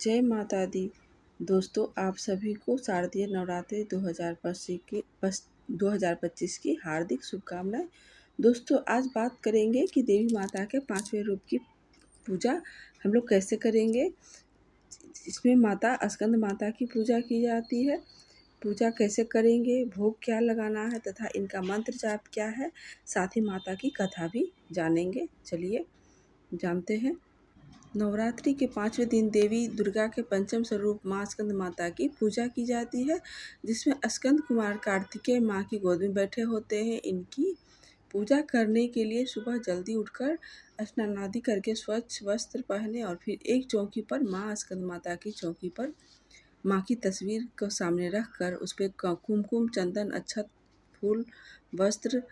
जय माता दी। दोस्तों, आप सभी को शारदीय नवरात्रि 2025 की हार्दिक शुभकामनाएं। दोस्तों, आज बात करेंगे कि देवी माता के 5वें रूप की पूजा हम लोग कैसे करेंगे। इसमें माता स्कंद माता की पूजा की जाती है। पूजा कैसे करेंगे, भोग क्या लगाना है तथा इनका मंत्र जाप क्या है, साथ ही माता की कथा भी जानेंगे। चलिए जानते हैं। नवरात्रि के 5वें दिन देवी दुर्गा के पंचम स्वरूप माँ स्कंद माता की पूजा की जाती है, जिसमें स्कंद कुमार कार्तिकेय माँ की गोद में बैठे होते हैं। इनकी पूजा करने के लिए सुबह जल्दी उठकर स्नान आदि करके स्वच्छ वस्त्र पहने और फिर एक चौकी पर माँ स्कंद माता की चौकी पर माँ की तस्वीर को सामने रखकर उस पर कुमकुम, चंदन, अक्षत, फूल, वस्त्र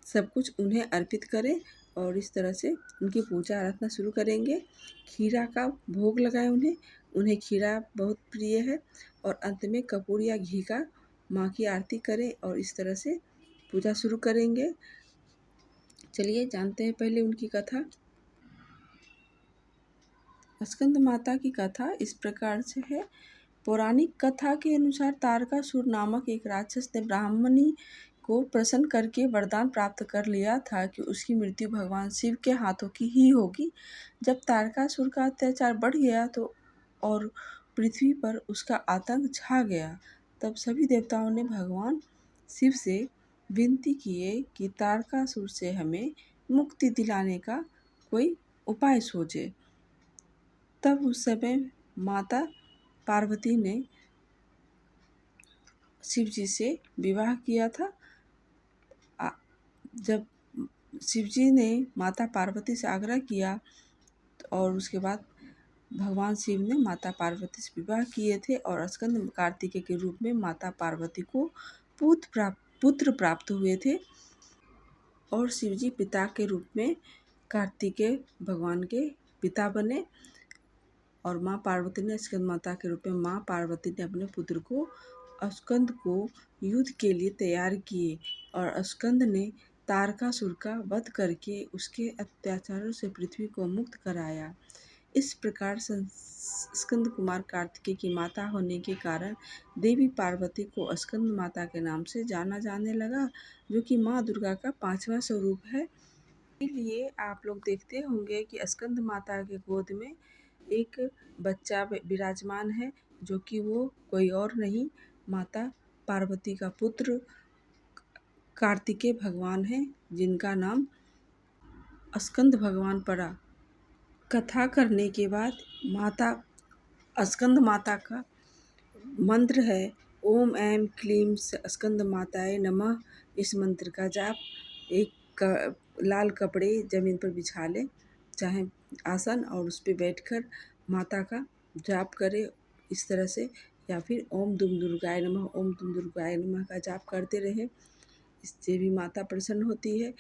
सब कुछ उन्हें अर्पित करें और इस तरह से उनकी पूजा आराधना शुरू करेंगे। खीरा का भोग लगाएं उन्हें खीरा बहुत प्रिय है। और अंत में कपूर या घी का माँ की आरती करें और इस तरह से पूजा शुरू करेंगे। चलिए जानते हैं पहले उनकी कथा। स्कंद माता की कथा इस प्रकार से है। पौराणिक कथा के अनुसार तारकासुर नामक एक राक्षस ने ब्राह्मणी को प्रसन्न करके वरदान प्राप्त कर लिया था कि उसकी मृत्यु भगवान शिव के हाथों की ही होगी। जब तारकासुर का अत्याचार बढ़ गया तो और पृथ्वी पर उसका आतंक छा गया, तब सभी देवताओं ने भगवान शिव से विनती किए कि तारकासुर से हमें मुक्ति दिलाने का कोई उपाय सोचे। तब उस समय माता पार्वती ने शिव जी से विवाह किया था। जब शिव जी ने माता पार्वती से आग्रह किया और उसके बाद भगवान शिव ने माता पार्वती से विवाह किए थे और स्कंद कार्तिकेय के रूप में माता पार्वती को पुत्र प्राप्त हुए थे। और शिव जी पिता के रूप में कार्तिकेय भगवान के पिता बने और माँ पार्वती ने स्कंद माता के रूप में माँ पार्वती ने अपने पुत्र को स्कंद को युद्ध के लिए तैयार किए और स्कंद ने तारकासुर का वध करके उसके अत्याचारों से पृथ्वी को मुक्त कराया। इस प्रकार स्कंद कुमार कार्तिकेय की माता होने के कारण देवी पार्वती को स्कंद माता के नाम से जाना जाने लगा, जो कि माँ दुर्गा का 5वां स्वरूप है। इसलिए आप लोग देखते होंगे कि स्कंद माता के गोद में एक बच्चा विराजमान है, जो कि वो कोई और नहीं माता पार्वती का पुत्र कार्तिकेय भगवान है, जिनका नाम स्कंद भगवान पड़ा। कथा करने के बाद माता स्कंद माता का मंत्र है ओम ऐं क्लीं स्कंद माताय नमः। इस मंत्र का जाप एक लाल कपड़े ज़मीन पर बिछा लें, चाहे आसन, और उस पर बैठकर माता का जाप करें इस तरह से, या फिर ओम दुम दुर्गाय नमः, ओम दुम दुर्गाय नमः का जाप करते रहें। इससे भी माता प्रसन्न होती है।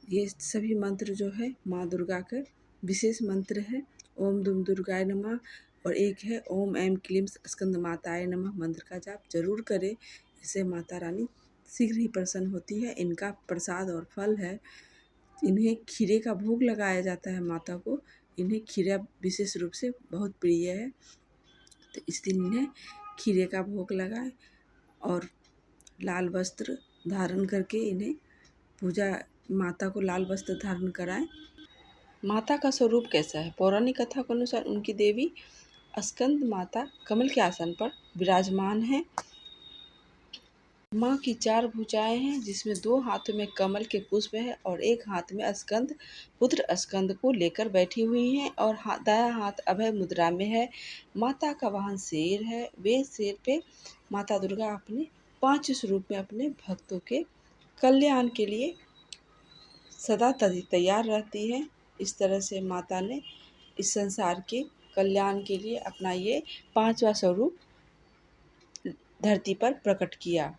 ये सभी मंत्र जो है माँ दुर्गा के विशेष मंत्र है। ओम दुम दुर्गाय नमः और एक है ओम ऐं क्लीं स्कंद माताय नमः मंत्र का जाप जरूर करें। इससे माता रानी शीघ्र ही प्रसन्न होती है। इनका प्रसाद और फल है, इन्हें खीरे का भोग लगाया जाता है माता को। इन्हें खीरा विशेष रूप से बहुत प्रिय है, तो इस दिन इन्हें खीरे का भोग लगाएं और लाल वस्त्र धारण करके इन्हें पूजा माता को लाल वस्त्र धारण कराएं। माता का स्वरूप कैसा है? पौराणिक कथा के अनुसार उनकी देवी स्कंद माता कमल के आसन पर विराजमान है। माँ की 4 भुजाएं हैं, जिसमें 2 हाथों में कमल के पुष्प है और एक हाथ में स्कंद पुत्र स्कंद को लेकर बैठी हुई हैं और दायां हाथ अभय मुद्रा में है। माता का वाहन शेर है। वे शेर पे माता दुर्गा अपने 5 स्वरूप में अपने भक्तों के कल्याण के लिए सदा तैयार रहती है। इस तरह से माता ने इस संसार के कल्याण के लिए अपना ये 5वां स्वरूप धरती पर प्रकट किया।